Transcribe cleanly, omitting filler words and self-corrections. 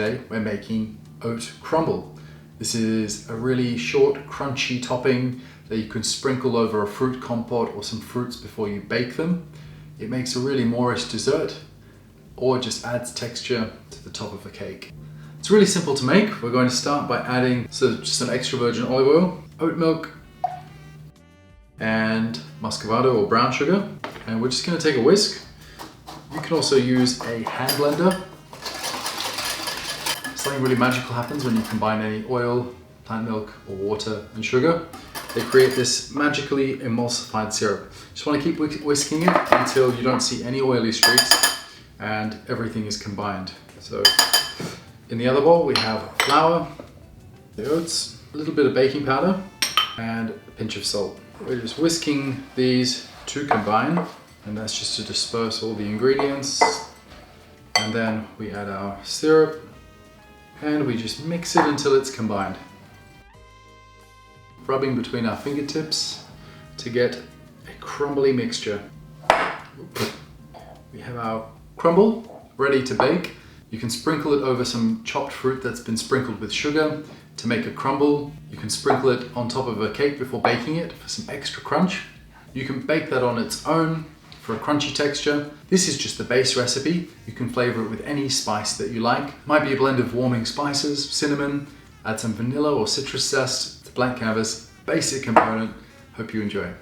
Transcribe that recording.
today we're making oat crumble. This is a really short, crunchy topping that you can sprinkle over a fruit compote or some fruits before you bake them. It makes a really moreish dessert, or just adds texture to the top of a cake. It's really simple to make. We're going to start by adding just an extra virgin olive oil, oat milk, and muscovado or brown sugar. And we're just going to take a whisk. You can also use a hand blender. Something really magical happens when you combine any oil, plant milk, or water and sugar. They create this magically emulsified syrup. Just want to keep whisking it until you don't see any oily streaks and everything is combined. So in the other bowl we have flour, the oats, a little bit of baking powder, and a pinch of salt. We're just whisking these to combine, and that's just to disperse all the ingredients. And then we add our syrup and we just mix it until it's combined. Rubbing between our fingertips to get a crumbly mixture. We have our crumble ready to bake. You can sprinkle it over some chopped fruit that's been sprinkled with sugar to make a crumble. You can sprinkle it on top of a cake before baking it for some extra crunch. You can bake that on its own for a crunchy texture. This is just the base recipe. You can flavor it with any spice that you like. Might be a blend of warming spices, cinnamon, add some vanilla or citrus zest. It's a blank canvas, basic component. Hope you enjoy.